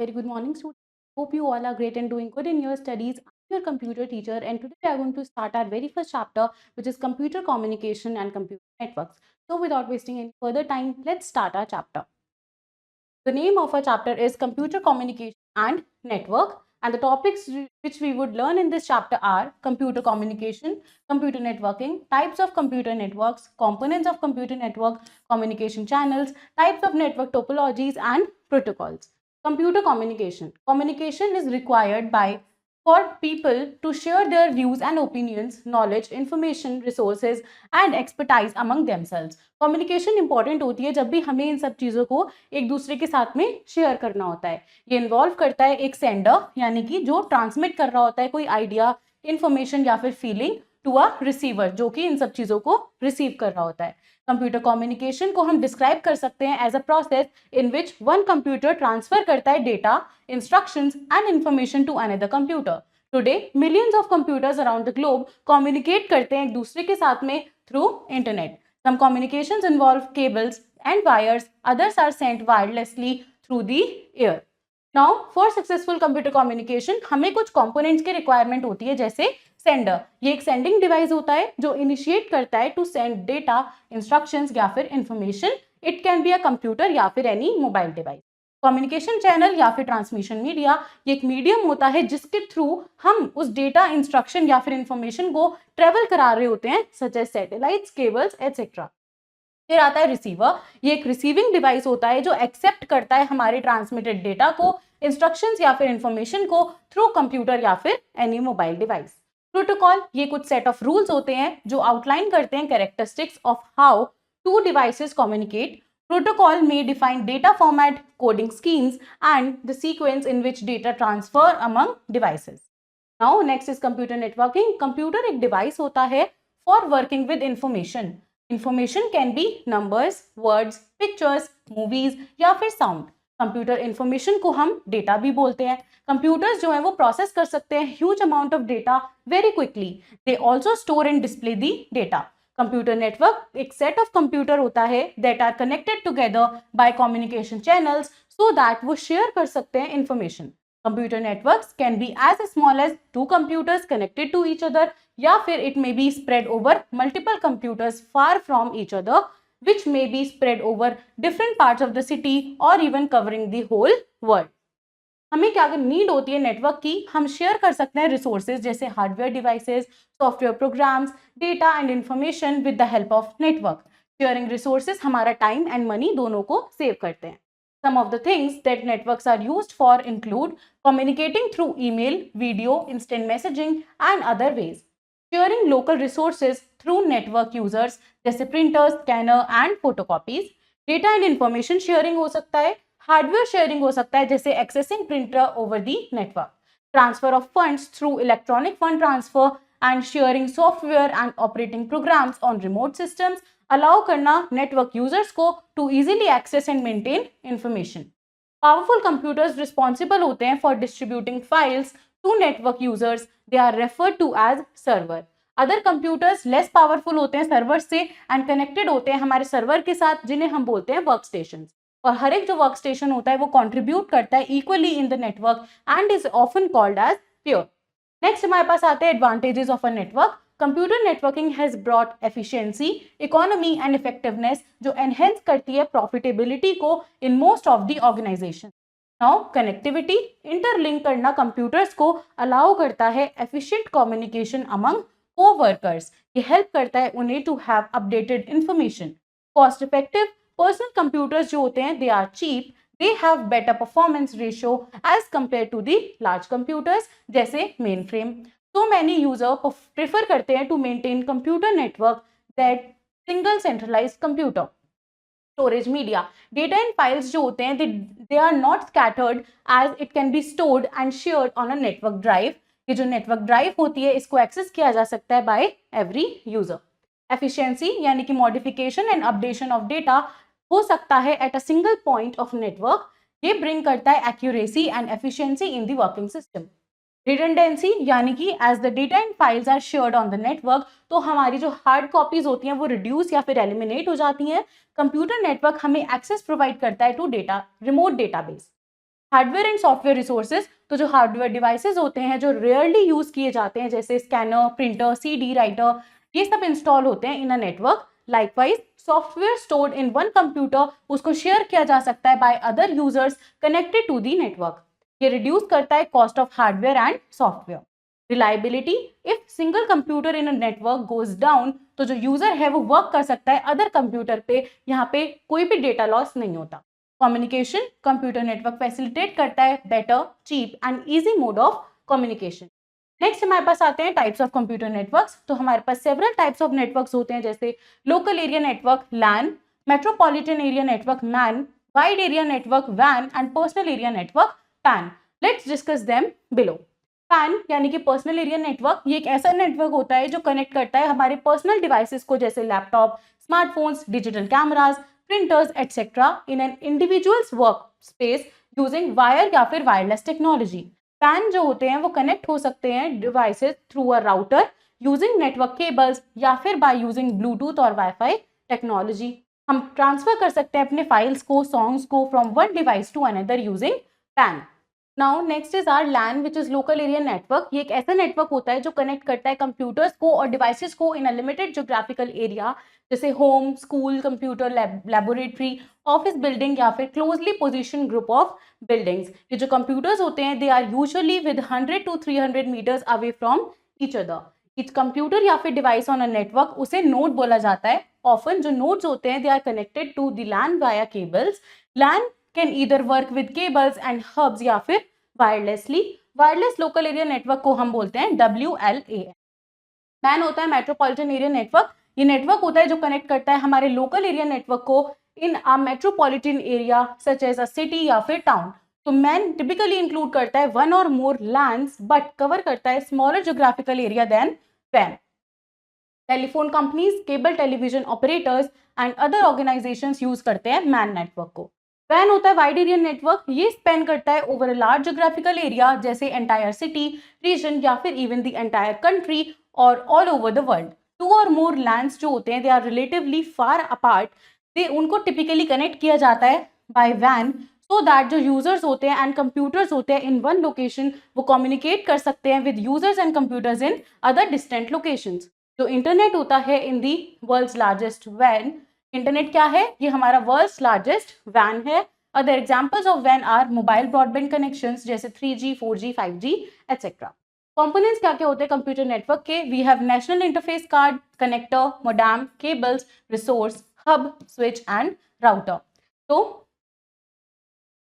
very good morning, students. Hope you all are great and doing good in your studies. I'm your computer teacher, and today we are going to start our very first chapter, which is computer communication and computer networks. So, without wasting any further time, let's start our chapter. The name of our chapter is Computer Communication and Network, and the topics which we would learn in this chapter are computer communication, computer networking, types of computer networks, components of computer network, communication channels, types of network topologies, and protocols. Computer communication. Communication is required by for people to share their views and opinions, knowledge, information, resources, and expertise among themselves. Communication important होती है जब भी हमें इन सब चीज़ों को एक दूसरे के साथ में शेयर करना होता है. ये इन्वॉल्व करता है एक सेंडर यानी कि जो ट्रांसमिट कर रहा होता है कोई आइडिया, इंफॉर्मेशन या फिर फीलिंग टू अ रिसीवर जो कि इन सब चीज़ों को रिसीव कर रहा होता है. कंप्यूटर कम्युनिकेशन को हम डिस्क्राइब कर सकते हैं as a process in which one computer transfer करता है data, instructions and information to another computer. Today millions of computers around the globe communicate करते हैं एक दूसरे के साथ में through internet. Some communications involve cables and wires, others are sent wirelessly through the air. Now, for successful computer communication, हमें कुछ components की requirement होती है जैसे sender. ये एक sending device होता है जो initiate करता है to send data, instructions या फिर information. It can be a computer या फिर any mobile device. Communication channel या फिर ट्रांसमिशन मीडिया ये एक मीडियम होता है जिसके थ्रू हम उस डेटा, इंस्ट्रक्शन या फिर इंफॉर्मेशन को ट्रेवल करा रहे होते हैं such as satellites, cables etcetera. फिर आता है रिसीवर. ये एक रिसीविंग डिवाइस होता है जो एक्सेप्ट करता है हमारे ट्रांसमिटेड डेटा को, इंस्ट्रक्शंस या फिर इंफॉर्मेशन को थ्रू कंप्यूटर या फिर एनी मोबाइल डिवाइस. प्रोटोकॉल ये कुछ सेट ऑफ रूल्स होते हैं जो आउटलाइन करते हैं characteristics of how two devices communicate. Protocol may define data format, coding schemes, and the sequence in which data transfer among devices. Now, next is computer networking. Computer एक device होता है for working with information. Information can be numbers, words, pictures, movies या फिर sound. Computer information को हम data भी बोलते हैं. कंप्यूटर्स जो है वो प्रोसेस कर सकते हैं huge amount of data very quickly. They also store and display the data. Computer network एक सेट ऑफ कंप्यूटर होता है that are connected together by communication channels so that वो शेयर कर सकते हैं information. Computer networks can be as small as 2 computers connected to each other या फिर it may be spread over multiple computers far from each other which may be spread over different parts of the city or even covering the whole world. हमें क्या need होती है network की, हम share कर सकते हैं रिसोर्सेज जैसे hardware devices, software programs, data and information with the help of network. Sharing resources हमारा टाइम एंड मनी दोनों को सेव करते हैं. Some of the things that networks are used for include communicating through email, video, instant messaging and other ways. Sharing local resources through network users जैसे printer, scanner and photocopies. Data and information sharing हो सकता है, hardware sharing हो सकता है जैसे accessing printer over the network. Transfer of funds through electronic fund transfer and sharing software and operating programs on remote systems allow करना network users को to easily access and maintain information. Powerful computers responsible होते हैं for distributing files to network users. They are referred to as server. Other computers less powerful होते हैं server से and connected होते हैं हमारे सर्वर के साथ जिन्हें हम बोलते हैं वर्क स्टेशन. और हर एक जो वर्क स्टेशन होता है वो कंट्रीब्यूट करता है equally in the network and is often called as pure. Next हमारे पास आते हैं advantages of a network. Computer networking has brought efficiency, economy and effectiveness जो एनहेंस करती है प्रॉफिटेबिलिटी को in most of the organization. Now connectivity interlink करना computers को अलाउ करता है एफिशिएंट कम्युनिकेशन अमंग co-workers. ये हेल्प करता है उन्हें to have updated information. Cost effective personal computers जो होते हैं they are cheap, they have better performance ratio as compare to the large computers जैसे mainframe. So many user prefer करते हैं to maintain computer network that single centralized computer. Storage media data and files जो होते हैं they are not scattered as it can be stored and shared on a network drive. ये जो network drive होती है इसको एक्सेस किया जा सकता है बाय एवरी यूजर. एफिशिएंसी यानी कि modification and updation of data हो सकता है at a single point of network. ये ब्रिंग करता है accuracy and efficiency in the working system. Redundancy यानी कि as the data and files are shared on the network तो हमारी जो हार्ड कॉपीज होती हैं वो रिड्यूस या फिर एलिमिनेट हो जाती हैं. कंप्यूटर नेटवर्क हमें एक्सेस प्रोवाइड करता है to data remote database. Hardware and software resources, तो जो हार्डवेयर डिवाइसेस होते हैं जो रेयरली यूज किए जाते हैं, जैसे स्कैनर, प्रिंटर, सीडी राइटर, ये सब इंस्टॉल होते हैं in a network. Likewise software stored in one computer, उसको शेयर किया जा सकता है by other users connected to the network. ये रिड्यूस करता है cost of hardware and software. Reliability, if single computer in a network goes down, तो जो यूजर है वो वर्क कर सकता है अदर कंप्यूटर पे, यहाँ पे कोई भी डेटा लॉस नहीं होता। कम्युनिकेशन, कंप्यूटर नेटवर्क फैसिलिटेट करता है better, cheap and easy mode of communication. Next हमारे पास आते हैं टाइप्स ऑफ कंप्यूटर नेटवर्क्स। तो हमारे पास सेवरल टाइप्स ऑफ नेटवर्क्स होते हैं, जैसे local area network LAN, metropolitan area network MAN, wide area network वैन and personal area network PAN. Let's discuss them below. PAN यानी कि पर्सनल एरिया नेटवर्क, ये एक ऐसा नेटवर्क होता है जो कनेक्ट करता है हमारे पर्सनल डिवाइसेस को, जैसे laptop, smartphones, digital cameras, printers etcetera in an individuals work space using wire या फिर वायरलेस टेक्नोलॉजी। पैन जो होते हैं वो कनेक्ट हो सकते हैं devices through a router using network cables या फिर बाय यूजिंग ब्लूटूथ और वाईफाई टेक्नोलॉजी। हम ट्रांसफर कर सकते हैं अपने फाइल्स को, सॉन्ग्स को from one device to another using PAN. Now next is our LAN which is local area network. ये एक ऐसा नेटवर्क होता है जो कनेक्ट करता है कंप्यूटर्स को और डिवाइसेस को in a limited geographical area, जैसे home, school, computer laboratory, office building या फिर closely position group of buildings. ये जो कंप्यूटर्स होते हैं they are usually with 100 to 300 meters away from each other. Each computer या फिर डिवाइस ऑन अ नेटवर्क उसे नोड बोला जाता है। ऑफन जो नोड्स होते हैं they are connected to the LAN via cables. LAN can either work with cables and hubs या फिर wirelessly. Wireless local area network को हम बोलते हैं WLAN। मैन होता है मेट्रोपॉलिटन एरिया नेटवर्क। ये नेटवर्क होता है जो कनेक्ट करता है हमारे लोकल एरिया नेटवर्क को in a metropolitan area such as a city या फिर टाउन। तो मैन टिपिकली इंक्लूड करता है वन और मोर लैंड्स बट कवर करता है स्मॉलर ज्योग्राफिकल एरिया देन वैन। Telephone companies, cable television operators and other organizations use करते हैं मैन नेटवर्क को। वैन होता है वाइड एरिया नेटवर्क। ये स्पेन करता है over a large geographical area, जैसे एंटायर सिटी, रीजन या फिर इवन द एंटायर कंट्री और all over the world. Two or more LANs जो होते हैं they are relatively far apart, they उनको टिपिकली कनेक्ट किया जाता है बाय वैन, सो दैट जो यूजर्स होते हैं एंड कंप्यूटर्स होते हैं इन वन लोकेशन वो कम्युनिकेट कर सकते हैं with users and computers in other distant locations. जो इंटरनेट होता है इन दी वर्ल्ड्स लार्जेस्ट वैन, इंटरनेट क्या है, ये हमारा वर्ल्ड्स लार्जेस्ट वैन है। अदर एग्जांपल्स ऑफ वैन आर मोबाइल ब्रॉडबैंड कनेक्शंस, जैसे 3G 4G 5G etcetera. Components क्या क्या होते हैं कंप्यूटर नेटवर्क के? We have national interface card, connector, modem, cables, resource, hub, switch and router. तो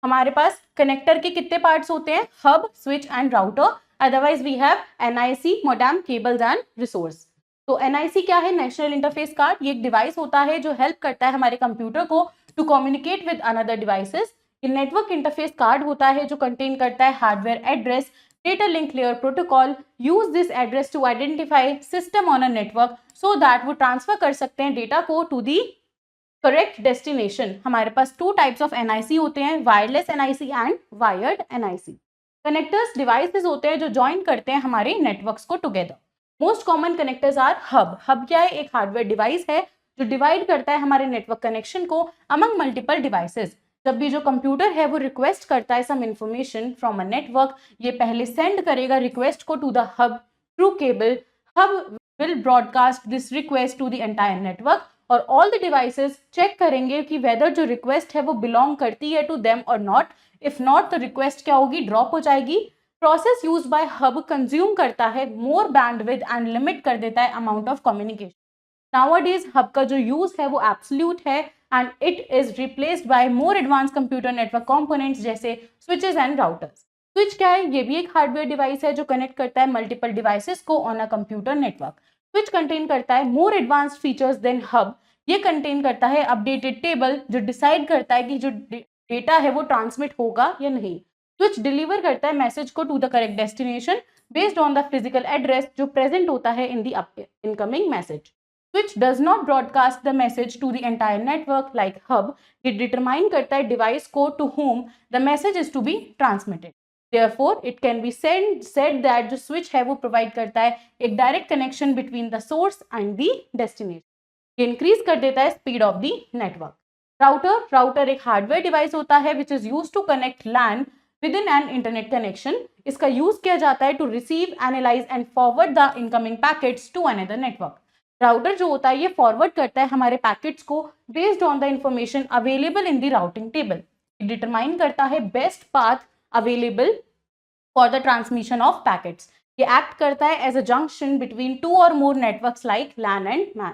हमारे पास कनेक्टर के कितने पार्ट्स होते हैं? Hub, switch and router. Otherwise we have NIC, modem, cables and resource. तो NIC क्या है? National interface card. ये एक डिवाइस होता है जो हेल्प करता है हमारे कंप्यूटर को to communicate with another devices. ये नेटवर्क इंटरफेस कार्ड होता है जो कंटेन करता है hardware address, data link layer protocol. Use this address to identify system on a network so that वो ट्रांसफर कर सकते हैं डेटा को टू दी करेक्ट डेस्टिनेशन। हमारे पास टू टाइप्स ऑफ NIC होते हैं, wireless NIC and wired NIC। Connectors devices होते हैं जो ज्वाइन करते हैं हमारे नेटवर्क्स को together. Most common connectors are hub. Hub क्या है? एक हार्डवेयर डिवाइस है जो डिवाइड करता है हमारे नेटवर्क कनेक्शन को अमंग मल्टीपल डिवाइसेस। जब भी जो कंप्यूटर है वो रिक्वेस्ट करता है some information from a network, ये पहले सेंड करेगा रिक्वेस्ट को to the hub through cable. Hub will broadcast this request to the entire network और ऑल द डिवाइसेस चेक करेंगे कि वेदर जो रिक्वेस्ट है वो बिलोंग करती है टू देम और नॉट। इफ नॉट तो रिक्वेस्ट क्या होगी? ड्रॉप हो जाएगी। Process use by hub consume करता है मोर बैंडविड्थ एंड लिमिट कर देता है amount of communication. Nowadays hub का जो यूज है वो एब्सोल्यूट है and it is replaced by more advance computer network components जैसे स्विचेस एंड राउटर्स। स्विच क्या है? ये भी एक हार्डवेयर डिवाइस है जो कनेक्ट करता है मल्टीपल डिवाइसेस को on a computer network. Switch contain करता है more advanced features than hub. ये कंटेन करता है अपडेटेड टेबल जो डिसाइड करता है कि जो डेटा है वो ट्रांसमिट होगा या नहीं। स्विच डिलीवर करता है मैसेज को to the correct destination based on the physical address जो प्रेजेंट होता है in the incoming message. Switch does not broadcast the message to the entire network like hub. ये determine करता है device को to whom the message is to be transmitted. Therefore, it can be said that जो switch है वो provide करता है एक direct connection between the source and the destination. ये increase कर देता है speed of the network. Router एक hardware device होता है which is used to connect LAN within an internet connection. इसका यूज किया जाता है to receive, analyze and forward the incoming packets to another network. Router जो होता है ये फॉरवर्ड करता है हमारे पैकेट्स को based on the information available in the routing table. Determine करता है best path available for the transmission of packets. ये एक्ट करता है as a junction between two or more networks like LAN and MAN.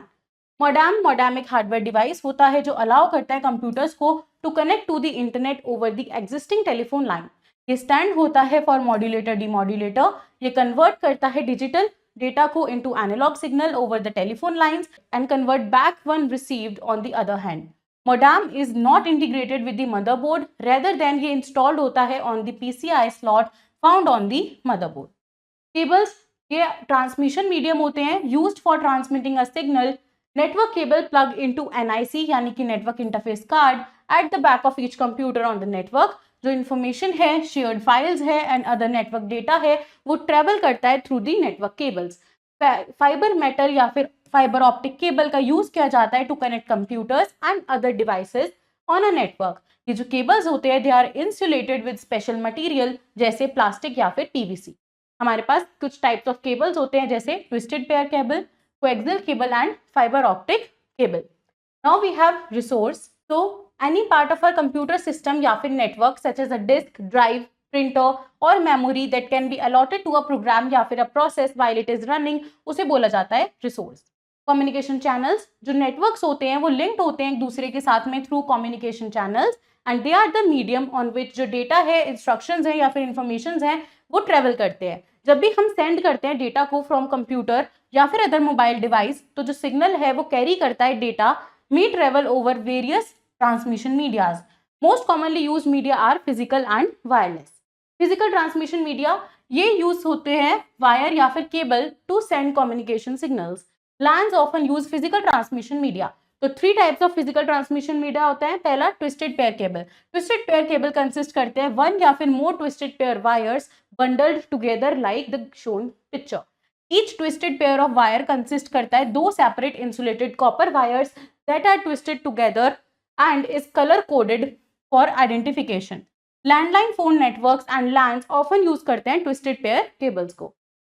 Modem एक hardware device होता है जो allow करता है कंप्यूटर्स को to connect to the internet over the existing telephone line. ये स्टैंड होता है फॉर मॉड्यूलेटर डीमॉड्यूलेटर. ये कन्वर्ट करता है डिजिटल डेटा को into analog signal over the telephone lines and convert back when received on the other hand. Modem is not integrated with the motherboard, rather than ये installed होता है on the PCI slot found on the motherboard. Cables ये transmission medium होते हैं used for transmitting a signal. Network cable plug into NIC यानी कि network interface card at the back of each computer on the network. जो information है, shared files है and other network data है वो travel करता है through the network cables. Fibre metal या फिर फाइबर ऑप्टिक केबल का यूज किया जाता है to connect computers and other devices on a network. ये जो केबल्स होते हैं they are insulated with special material जैसे प्लास्टिक या फिर PVC. हमारे पास कुछ टाइप्स ऑफ केबल्स होते हैं जैसे twisted pair cable, coaxial cable and fibre optic cable. Now we have resource. तो any part of our computer system या फिर network such as a disk, drive, printer और memory that can be allotted to a program या फिर a process while it is running उसे बोला जाता है resource. Communication channels जो networks होते हैं वो linked होते हैं एक दूसरे के साथ में through communication channels and they are the medium on which जो data है, instructions है या फिर informations हैं वो travel करते हैं. जब भी हम send करते हैं data को from computer या फिर other mobile device तो जो signal है वो carry करता है data may travel over various transmission medias. Most commonly used media are physical and wireless. Physical transmission media ये use होते हैं wire या फिर cable to send communication signals. LANs often use physical transmission media. तो 3 types of physical transmission media होता है. पहला twisted pair cable. Twisted pair cable consist करते हैं 1 या फिर more twisted pair wires bundled together like the shown picture. Each twisted pair of wire consist करता है 2 separate insulated copper wires that are twisted together and is color coded for identification. Landline phone networks and LANs often use करते हैं twisted pair cables को.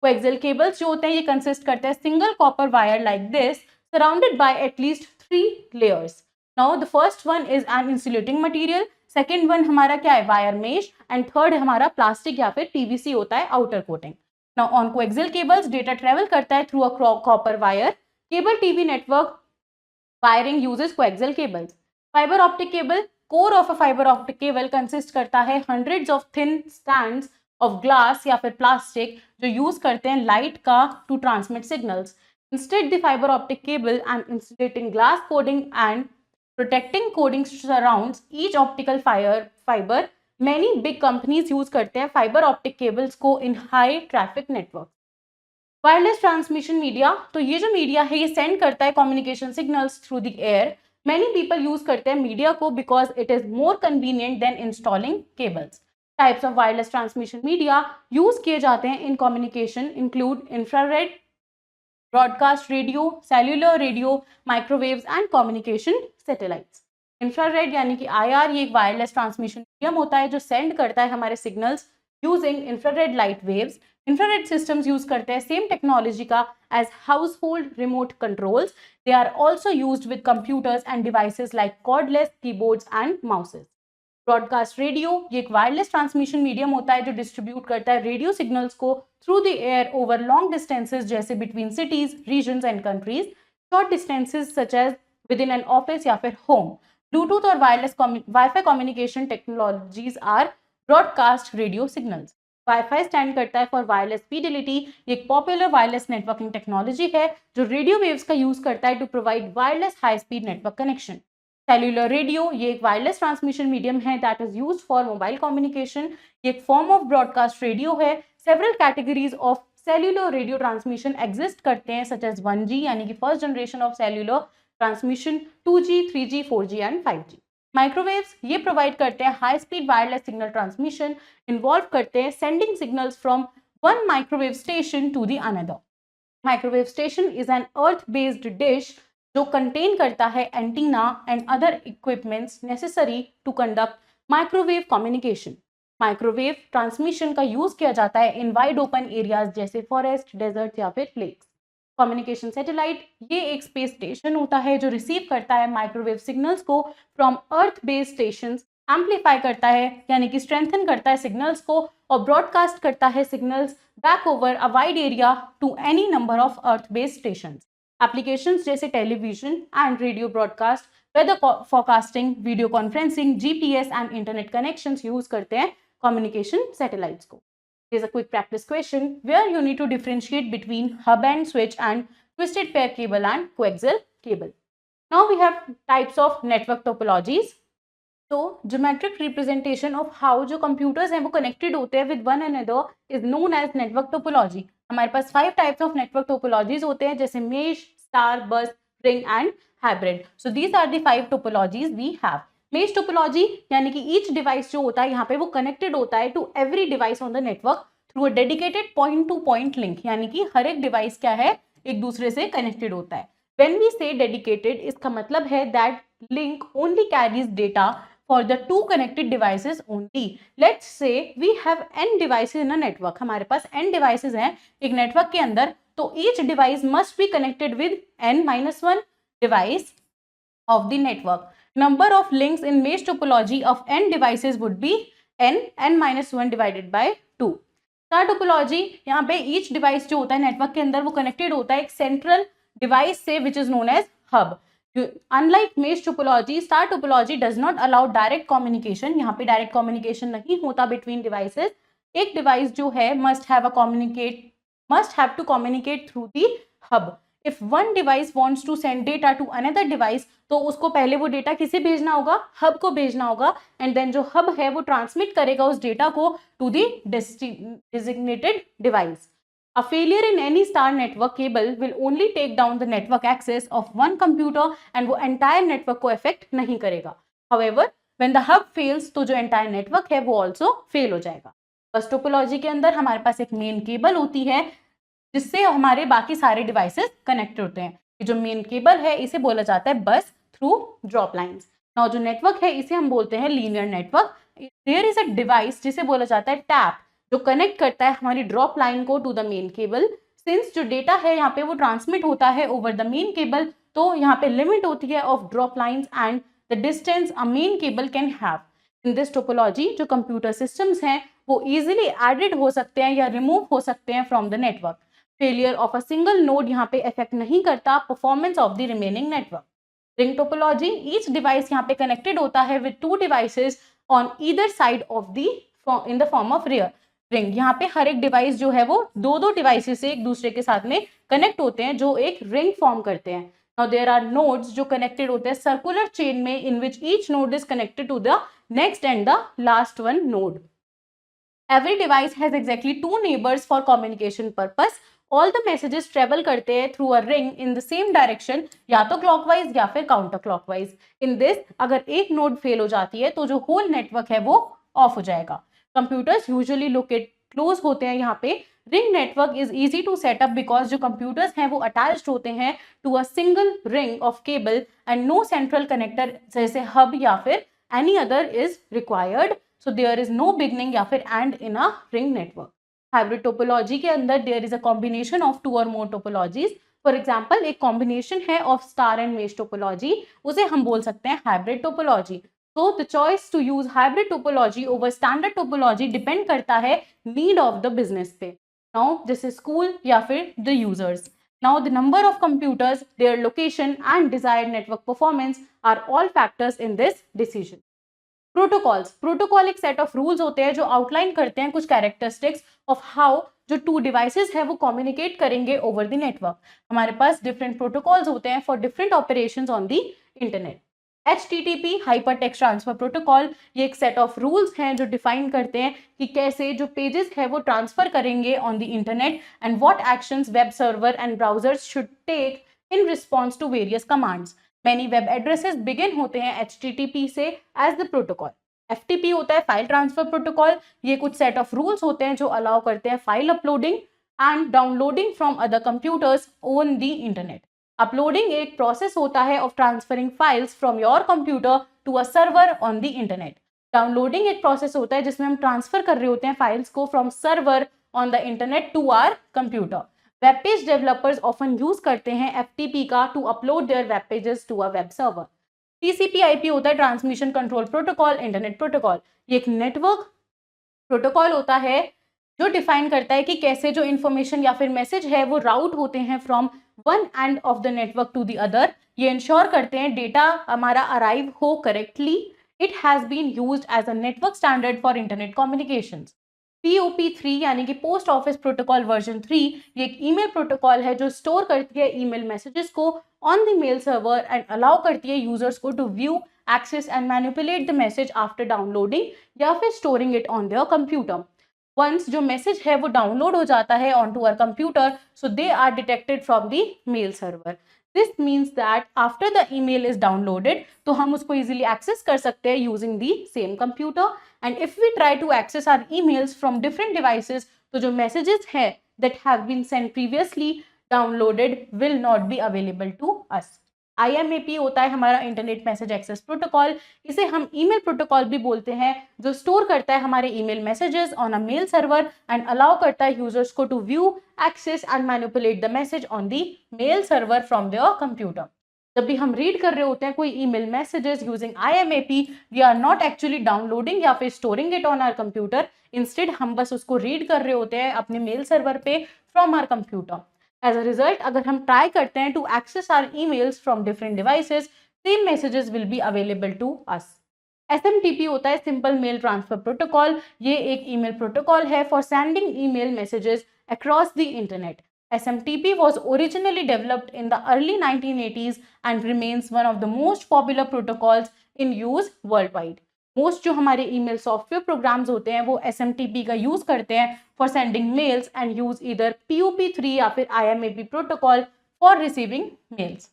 Coaxial cables जो होते हैं ये consist करते हैं single copper wire like this surrounded by at least 3 layers. Now the first one is an insulating material, second one हमारा क्या है wire mesh and third हमारा plastic या फिर PVC होता है outer coating. Now on coaxial cables data travel करता है through a copper wire. Cable TV network wiring uses coaxial cables. Fiber optic cable, core of a fiber optic cable consist करता है hundreds of thin strands of glass या फिर plastic जो use करते हैं light का to transmit signals. Instead, the fiber optic cable and insulating glass coating and protecting coating surrounds each optical fiber. Many big companies use करते हैं fiber optic cables को in high traffic networks. Wireless transmission media, तो ये जो media है ये send करता है communication signals through the air. Many people use करते हैं मीडिया को because it is more convenient than installing cables. Types of wireless transmission media use किए जाते हैं in communication include infrared, broadcast radio, cellular radio, microwaves and communication satellites. Infrared यानी कि IR ये एक wireless transmission medium होता है जो send करता है हमारे signals using infrared light waves. Infrared systems use करते हैं same technology का as household remote controls. They are also used with computers and devices like cordless keyboards and mouses. Broadcast radio ये एक wireless transmission medium होता है जो distribute करता है radio signals को through the air over long distances जैसे between cities, regions and countries. Short distances such as within an office या फिर home. Bluetooth और wireless Wi-Fi communication technologies are broadcast radio signals. Wi-Fi stand करता है for wireless Fidelity. ये एक popular wireless networking technology है जो radio waves का यूज करता है to provide wireless high speed network connection. Cellular radio ये एक वायरलेस ट्रांसमिशन मीडियम है that is used for mobile communication. ये एक फॉर्म ऑफ ब्रॉडकास्ट रेडियो है. Several categories of cellular radio transmission exist करते हैं सच एज 1G यानी कि first generation of cellular transmission, 2G, 3G, 4G and 5G. Microwaves ये provide करते हैं high speed wireless signal transmission, involve करते हैं sending signals from one microwave station to the another. Microwave station is an earth based dish जो contain करता है antenna and other equipments necessary to conduct microwave communication. Microwave transmission का use किया जाता है in wide open areas जैसे forest, desert या फिर लेक्स। कम्युनिकेशन सैटेलाइट ये एक स्पेस स्टेशन होता है जो रिसीव करता है माइक्रोवेव सिग्नल्स को from earth based station, amplify करता है यानी कि स्ट्रेंथन करता है सिग्नल्स को और ब्रॉडकास्ट करता है signals back over a wide area to any number of earth based station. Applications जैसे television and radio broadcast, weather forecasting, video conferencing, GPS and internet connections use करते हैं कम्युनिकेशन सैटेलाइट्स को। Here's a quick practice question where you need to differentiate between hub and switch and twisted pair cable and coaxial cable. Now we have types of network topologies. तो geometric representation of how जो computers हैं वो connected होते हैं with one another is known as network topology. हमारे पास 5 types of network topologies होते हैं जैसे mesh, star, bus, ring and hybrid. So these are the 5 topologies we have. Mesh topology यानी कि ईच डिवाइस जो होता है यहाँ पे वो कनेक्टेड होता है to every device on the network through a dedicated point to point link, यानी कि हर एक डिवाइस क्या है एक दूसरे से कनेक्टेड होता है। व्हेन वी से डेडिकेटेड, इसका मतलब है that link only carries data for the two connected devices only. Let's say we have n devices in a network. हमारे पास n devices हैं एक नेटवर्क के अंदर, तो each device must be connected with n-1 device of the network. Number of links in mesh topology of n devices would be n-1 divided by 2. Star topology, यहाँ पे each device जो होता है नेटवर्क के अंदर वो कनेक्टेड होता है एक सेंट्रल डिवाइस से which is known as hub. Unlike mesh topology, star topology does not allow direct communication. यहाँ पे direct communication नहीं होता between devices. एक device जो है must have to communicate through the hub. If one device wants to send data to another device, तो उसको पहले वो डेटा किसे भेजना होगा, हब को भेजना होगा, एंड देन जो हब है वो ट्रांसमिट करेगा उस डेटा को to the designated device. A failure in any star network cable will only take down the network access of one computer and वो entire network को affect नहीं करेगा. However, when the hub fails, तो जो entire network है वो also fail हो जाएगा. बस टोपोलॉजी के अंदर हमारे पास एक मेन केबल होती है जिससे हमारे बाकी सारे डिवाइसेस कनेक्ट होते हैं. ये जो मेन केबल है इसे बोला जाता है bus through drop lines. Now जो नेटवर्क है इसे हम बोलते हैं linear network. There is a device जिसे बोला जाता है टैप, जो कनेक्ट करता है हमारी ड्रॉप लाइन को to the main cable. Since जो डेटा है यहाँ पे वो ट्रांसमिट होता है ओवर द मेन केबल, तो यहाँ पे लिमिट होती है of drop lines and the distance a main cable can have. In this topology जो कंप्यूटर सिस्टम्स हैं वो इजीली एडेड हो सकते हैं या रिमूव हो सकते हैं from the network. Failure of a single node यहाँ पे इफेक्ट नहीं करता performance of the remaining network. Ring topology, each device यहाँ पे कनेक्टेड होता है with 2 devices on either side of the in the form of rear ring. यहाँ पे हर एक डिवाइस जो है वो 2 डिवाइसेस से एक दूसरे के साथ में कनेक्ट होते हैं जो एक रिंग फॉर्म करते हैं. नाउ देयर आर नोड्स जो कनेक्टेड होते हैं सर्कुलर चेन में in which each node is connected to the next and the last one node. Every device has exactly 2 neighbors for communication purpose. All the messages travel करते हैं through a ring in the same direction, या तो clockwise या फिर counter clockwise. In this, अगर एक node fail हो जाती है तो जो whole network है वो off हो जाएगा. Computers usually locate close होते हैं यहाँ पे. Ring network is easy to set up because जो computers हैं वो attached होते हैं to a single ring of cable and no central connector जैसे hub या फिर any other is required. So there is no beginning या फिर end in a ring network. Hybrid topology के अंदर there is a combination of 2 or more topologies. For example, एक combination है of star and mesh topology, उसे हम बोल सकते हैं hybrid topology. So the choice to use hybrid topology over standard topology depend करता है need of the business पे. Now जैसे school या फिर the users. Now the number of computers, their location and desired network performance are all factors in this decision. Protocols, protocol एक set of rules होते हैं जो आउटलाइन करते हैं कुछ कैरेक्टरिस्टिक्स ऑफ हाउ जो 2 डिवाइसेस है वो कम्युनिकेट करेंगे ओवर द नेटवर्क. हमारे पास डिफरेंट प्रोटोकॉल्स होते हैं for different operations on the internet. HTTP hyper text transfer protocol, ये एक सेट ऑफ रूल्स हैं जो डिफाइन करते हैं कि कैसे जो पेजेस है वो ट्रांसफर करेंगे on the internet and what actions web server and browsers should take in response to various commands. Many web addresses begin होते हैं HTTP से as the protocol. FTP होता है फाइल ट्रांसफर प्रोटोकॉल. ये कुछ सेट ऑफ रूल्स होते हैं जो अलाउ करते हैं file uploading and downloading from other computers on the internet. Uploading एक प्रोसेस होता है of transferring files from your computer to a server on the internet. Downloading एक प्रोसेस होता है जिसमें हम ट्रांसफर कर रहे होते हैं फाइल्स को from server on the internet to our computer. Web page developers often use करते हैं एफटीपी का to upload their web pages to a web server. TCP IP होता है transmission control protocol, internet protocol. ये एक नेटवर्क प्रोटोकॉल होता है जो डिफाइन करता है कि कैसे जो इन्फॉर्मेशन या फिर मैसेज है वो राउट होते हैं from one end of the network to the other. ये इंश्योर करते हैं डेटा हमारा अराइव हो correctly. It has been used as a network standard for internet communications. POP3 यानी कि पोस्ट ऑफिस प्रोटोकॉल वर्जन 3, ये एक ईमेल प्रोटोकॉल है जो स्टोर करती है ईमेल मैसेजेस को on the mail server and allow करती है यूजर्स को to view, access and manipulate the message after downloading या फिर storing it on their computer. Once जो मैसेज है वो डाउनलोड हो जाता है on to our computer, so they are detected from the mail server. This means that after the email is downloaded तो हम उसको इजीली एक्सेस कर सकते हैं using the same computer. And if we try to access our emails from different devices, तो जो messages है that have been sent previously downloaded will not be available to us. IMAP होता है हमारा internet message access protocol. इसे हम email protocol भी बोलते हैं, जो स्टोर करता है हमारे email messages on a mail server and allow करता है यूजर्स को to view, access and manipulate the message on the mail server from their computer. जब भी हम रीड कर रहे होते हैं कोई email messages using IMAP, we are not actually downloading या फिर storing it on our computer. Instead हम बस उसको रीड कर रहे होते हैं अपने मेल सर्वर पे from our computer. As a result, अगर हम ट्राई करते हैं to access our emails from different devices, same messages will be available to us. SMTP होता है सिंपल मेल ट्रांसफर प्रोटोकॉल। ये एक ईमेल प्रोटोकॉल है for sending email messages across the internet. SMTP was originally developed in the early 1980s and remains one of the most popular protocols in use worldwide. Most जो हमारे email software programmes होते हैं वो SMTP का use करते हैं for sending mails and use either POP3 या फिर IMAP protocol for receiving mails.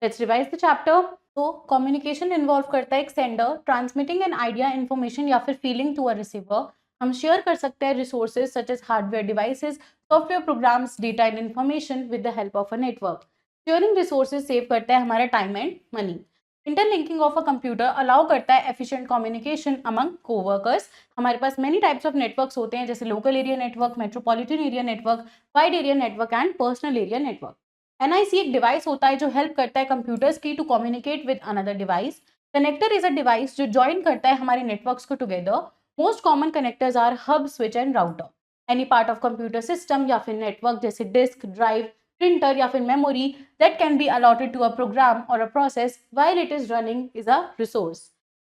Let's revise the chapter. तो कम्युनिकेशन इन्वॉल्व करता है एक sender transmitting an idea, information या फिर फीलिंग टू अ रिसीवर। हम शेयर कर सकते हैं resources such as hardware devices, software programs, data and information with the help of a network. Sharing resources save करता है हमारा time and money. Interlinking of a computer allow करता है efficient communication among coworkers. हमारे पास many types of networks होते हैं जैसे local area network, metropolitan area network, wide area network and personal area network. NIC एक डिवाइस होता है जो हेल्प करता है कंप्यूटर्स की to communicate with another device. Connector is a device जो ज्वाइन करता है हमारे नेटवर्क्स को together. Most common connectors are hub, switch and router. Any part of computer system या फिर नेटवर्क जैसे डिस्क, ड्राइव, प्रिंटर या फिर memory that can be allotted to a program or a process while it is running is a resource.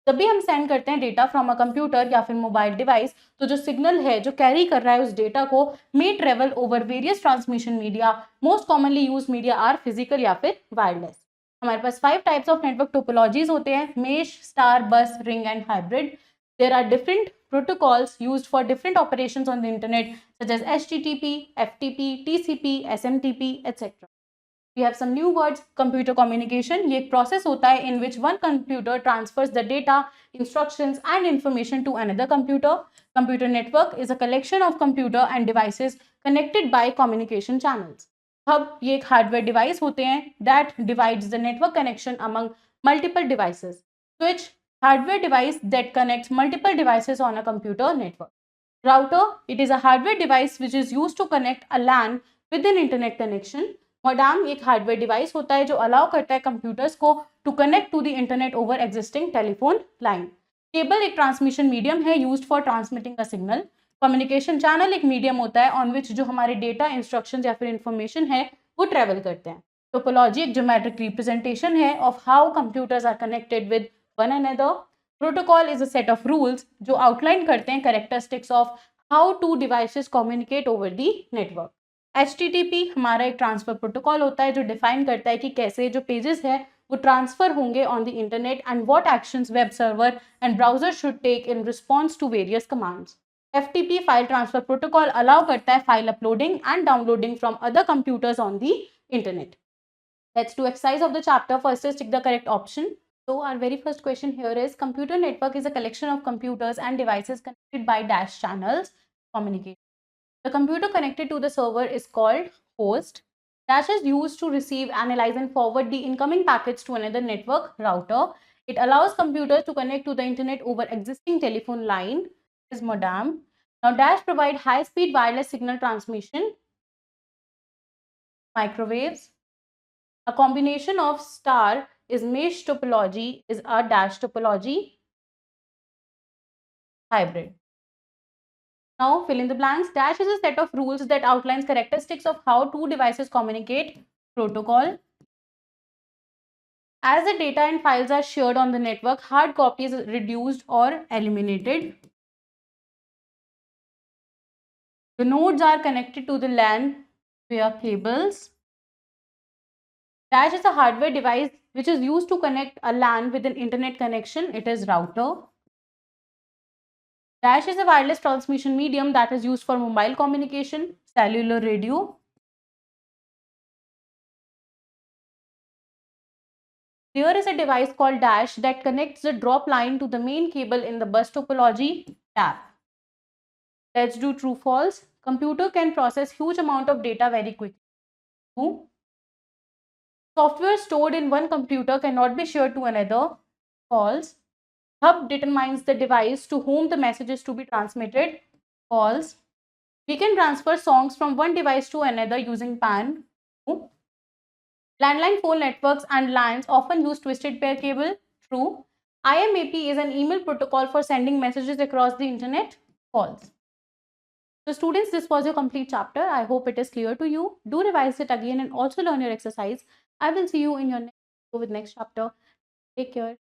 जब भी हम send करते हैं डेटा फ्रॉम अ कंप्यूटर या फिर मोबाइल डिवाइस, तो जो सिग्नल है जो कैरी कर रहा है उस डेटा को may travel over various transmission media. Most commonly use media are physical या फिर वायरलेस। हमारे पास 5 टाइप्स ऑफ नेटवर्क टोपोलॉजीज होते हैं: mesh, star, bus, ring and hybrid. There are different protocols used for different operations on the internet such as HTTP, FTP, TCP, SMTP, etc. We have some new words. Computer communication ये एक process होता है in which one computer transfers the data, instructions and information to another computer. Computer network is a collection of computer and devices connected by communication channels. Hub ये एक hardware device होते हैं that divides the network connection among multiple devices. Switch hardware device that connects multiple devices on a computer network. Router, it is a hardware device which is used to connect a LAN with an internet connection. Modem एक hardware device होता है जो allow करता है computers को to connect to the internet over existing telephone line. Cable एक transmission medium है used for transmitting a signal. Communication channel एक मीडियम होता है ऑन विच जो हमारे डेटा, इंस्ट्रक्शंस या फिर इंफॉर्मेशन है वो ट्रेवल करते हैं। टोपोलॉजी एक ज्योमेट्रिक रिप्रेजेंटेशन है of how computers are connected with one another. Protocol is a set of rules जो आउटलाइन करते हैं characteristics of how two devices communicate over the network. HTTP हमारा एक ट्रांसफर प्रोटोकॉल होता है जो डिफाइन करता है कि कैसे जो पेजेस है वो ट्रांसफर होंगे on the internet and what actions web server and browser should take in response to various commands. FTP file transfer protocol allow करता है file uploading and downloading from other computers on the internet. Let's do exercise of the chapter. First is tick the correct option. So our very first question here is computer network is a collection of computers and devices connected by dash channels communication. The computer connected to the server is called host. Dash is used to receive, analyze and forward the incoming packets to another network router. It allows computers to connect to the internet over existing telephone line, is modem. Now dash provide high-speed wireless signal transmission, microwaves. A combination of star is mesh topology, is a dash topology, hybrid. Now fill in the blanks. Dash is a set of rules that outlines characteristics of how two devices communicate. Protocol. As the data and files are shared on the network, hard copies are reduced or eliminated. The nodes are connected to the LAN via cables. Dash is a hardware device which is used to connect a LAN with an internet connection. It is router. Dash is a wireless transmission medium that is used for mobile communication, cellular radio. There is a device called Dash that connects the drop line to the main cable in the bus topology tab. Let's do true false. Computer can process huge amount of data very quickly. True. Software stored in one computer cannot be shared to another. False. Hub determines the device to whom the message is to be transmitted. False. We can transfer songs from one device to another using PAN. True. Landline phone networks and LANs often use twisted pair cable. True. IMAP is an email protocol for sending messages across the internet. False. So students, this was your complete chapter. I hope it is clear to you. Do revise it again and also learn your exercise. I will see you in your next video with next chapter. Take care.